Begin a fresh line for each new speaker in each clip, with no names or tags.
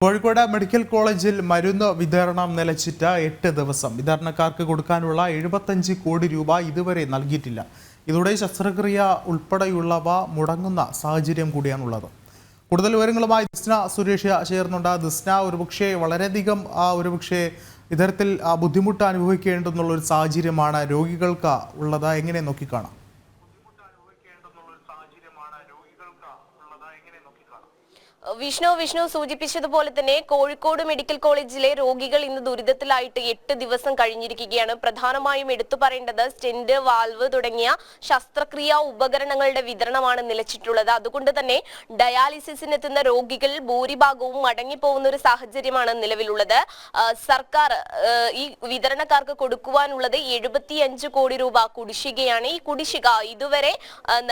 Kozhikode medical കോളേജിൽ മരുന്ന് വിതരണം നിലച്ചിട്ട് 8 ദിവസം. വിതരണക്കാർക്ക് കൊടുക്കാനുള്ള 75 കോടി രൂപ ഇതുവരെ നൽകിയിട്ടില്ല. ഇതോടെ ശസ്ത്രക്രിയ ഉൾപ്പെടെയുള്ളവ മുടങ്ങുന്ന സാഹചര്യം കൂടിയാണുള്ളത്. കൂടുതൽ വിവരങ്ങളുമായി ദിസ്ന സുരേഷ് ചേർന്നുണ്ട്. ദിസ്ന, വളരെയധികം ഇത്തരത്തിൽ ബുദ്ധിമുട്ട് അനുഭവിക്കേണ്ടെന്നുള്ള ഒരു സാഹചര്യമാണ് രോഗികൾക്ക് ഉള്ളത്. എങ്ങനെ നോക്കിക്കാണാം?
വിഷ്ണു സൂചിപ്പിച്ചതുപോലെ തന്നെ കോഴിക്കോട് മെഡിക്കൽ കോളേജിലെ രോഗികൾ ഇന്ന് ദുരിതത്തിലായിട്ട് 8 ദിവസം കഴിഞ്ഞിരിക്കുകയാണ്. പ്രധാനമായും എടുത്തു പറയേണ്ടത് സ്റ്റെന്റ്, വാൽവ് തുടങ്ങിയ ശസ്ത്രക്രിയാ ഉപകരണങ്ങളുടെ വിതരണമാണ് നിലച്ചിട്ടുള്ളത്. അതുകൊണ്ട് തന്നെ ഡയാലിസിസിനെത്തുന്ന രോഗികൾ ഭൂരിഭാഗവും മടങ്ങിപ്പോകുന്ന ഒരു സാഹചര്യമാണ് നിലവിലുള്ളത്. സർക്കാർ ഈ വിതരണക്കാർക്ക് കൊടുക്കുവാനുള്ളത് 75 കോടി രൂപ കുടിശ്ശികയാണ്. ഈ കുടിശ്ശിക ഇതുവരെ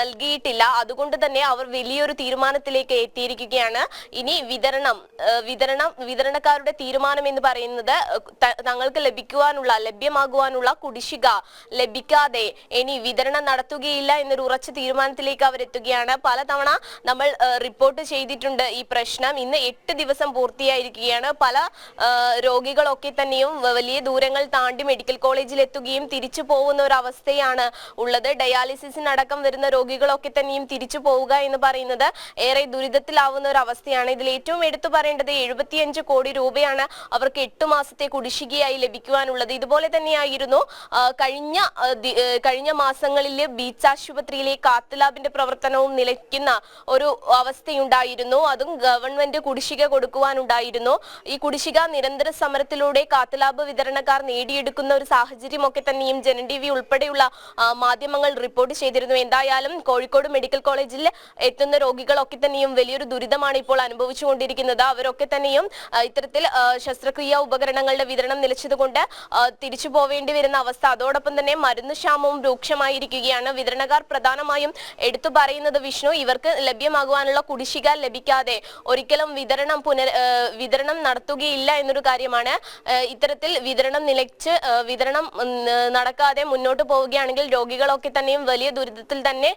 നൽകിയിട്ടില്ല. അതുകൊണ്ട് തന്നെ അവർ വലിയൊരു തീരുമാനത്തിലേക്ക് എത്തിയിരിക്കുകയാണ്. ഇനി വിതരണക്കാരുടെ തീരുമാനം എന്ന് പറയുന്നത് തങ്ങൾക്ക് ലഭ്യമാകുവാനുള്ള കുടിശ്ശിക ലഭിക്കാതെ ഇനി വിതരണം നടത്തുകയില്ല എന്നൊരു ഉറച്ച തീരുമാനത്തിലേക്ക് അവരെത്തുകയാണ്. പലതവണ നമ്മൾ റിപ്പോർട്ട് ചെയ്തിട്ടുണ്ട് ഈ പ്രശ്നം. ഇന്ന് 8 ദിവസം പൂർത്തിയായിരിക്കുകയാണ്. പല രോഗികളൊക്കെ തന്നെയും വലിയ ദൂരങ്ങൾ താണ്ടി മെഡിക്കൽ കോളേജിൽ എത്തുകയും തിരിച്ചു പോകുന്ന ഒരു അവസ്ഥയാണ് ഉള്ളത്. ഡയാലിസിസിനടക്കം വരുന്ന രോഗികളൊക്കെ തന്നെയും തിരിച്ചു പോവുക എന്ന് പറയുന്നത് ഏറെ ദുരിതത്തിലാവുന്ന ഒരു അവസ്ഥയാണ്. ഇതിൽ ഏറ്റവും എടുത്തു പറയേണ്ടത് 75 കോടി രൂപയാണ് അവർക്ക് 8 മാസത്തെ കുടിശ്ശികയായി ലഭിക്കുവാനുള്ളത്. ഇതുപോലെ തന്നെയായിരുന്നു കഴിഞ്ഞ മാസങ്ങളിൽ ബീച്ച് ആശുപത്രിയിലെ കാത്ത് ലാബിന്റെ പ്രവർത്തനവും നിലയ്ക്കുന്ന ഒരു അവസ്ഥയുണ്ടായിരുന്നു. അതും ഗവൺമെന്റ് കുടിശ്ശിക കൊടുക്കുവാനുണ്ടായിരുന്നു. ഈ കുടിശ്ശിക നിരന്തര സമരത്തിലൂടെ കാത്ത് ലാബ് വിതരണക്കാർ നേടിയെടുക്കുന്ന ഒരു സാഹചര്യമൊക്കെ തന്നെയും ജനൻ ടിവി ഉൾപ്പെടെയുള്ള മാധ്യമങ്ങൾ റിപ്പോർട്ട് ചെയ്തിരുന്നു. എന്തായാലും കോഴിക്കോട് മെഡിക്കൽ കോളേജിൽ എത്തുന്ന രോഗികളൊക്കെ തന്നെയും വലിയൊരു ദുരിതമാണ് ഇപ്പോൾ അനുഭവിച്ചുകൊണ്ടിരിക്കുന്നത്. അവരൊക്കെ തന്നെയും ഇത്തരത്തിൽ ശസ്ത്രക്രിയാ ഉപകരണങ്ങളുടെ വിതരണം നിലച്ചതുകൊണ്ട് തിരിച്ചു പോവേണ്ടി വരുന്ന അവസ്ഥ. അതോടൊപ്പം തന്നെ മരുന്ന് ക്ഷാമവും രൂക്ഷമായിരിക്കുകയാണ്. വിതരണക്കാർ പ്രധാനമായും എടുത്തു പറയുന്നത് ഇവർക്ക് ലഭ്യമാകുവാനുള്ള കുടിശ്ശിക ലഭിക്കാതെ ഒരിക്കലും വിതരണം നടത്തുകയില്ല എന്നൊരു കാര്യമാണ്. ഇത്തരത്തിൽ വിതരണം നടക്കാതെ മുന്നോട്ട് പോവുകയാണെങ്കിൽ രോഗികളൊക്കെ തന്നെയും വലിയ ദുരിതത്തിൽ തന്നെ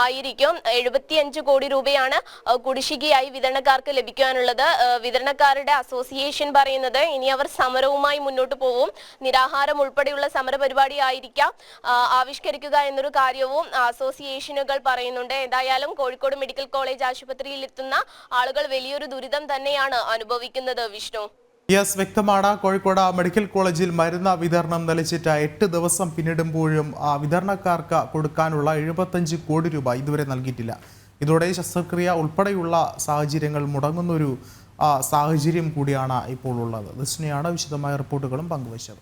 ആയിരിക്കും. 75 കോടി രൂപയാണ് കുടിശ്ശികയായി വിതരണക്കാർക്ക് ലഭിക്കാനുള്ളത്. വിതരണക്കാരുടെ അസോസിയേഷൻ പറയുന്നത് ഇനി അവർ സമരവുമായി മുന്നോട്ട് പോവും. നിരാഹാരം ഉൾപ്പെടെയുള്ള സമര പരിപാടി ആയിരിക്കാം ആവിഷ്കരിക്കുക എന്നൊരു കാര്യവും അസോസിയേഷനുകൾ പറയുന്നുണ്ട്. എന്തായാലും കോഴിക്കോട് മെഡിക്കൽ കോളേജ് ആശുപത്രിയിൽ എത്തുന്ന ആളുകൾ വലിയൊരു ദുരിതം തന്നെയാണ് അനുഭവിക്കുന്നത്. വിഷ്ണു,
വ്യക്തമാണ്. കോഴിക്കോട് മെഡിക്കൽ കോളേജിൽ മരുന്ന് വിതരണം നിലച്ചിട്ട് 8 ദിവസം പിന്നിടുമ്പോഴും വിതരണക്കാർക്ക് കൊടുക്കാനുള്ള 75 കോടി രൂപ ഇതുവരെ നൽകിയിട്ടില്ല. ഇതോടെ ശസ്ത്രക്രിയ ഉൾപ്പെടെയുള്ള സാഹചര്യങ്ങൾ മുടങ്ങുന്നൊരു സാഹചര്യം കൂടിയാണ് ഇപ്പോൾ ഉള്ളത്. ദിസ്നയാണ് വിശദമായ റിപ്പോർട്ടുകളും പങ്കുവച്ചത്.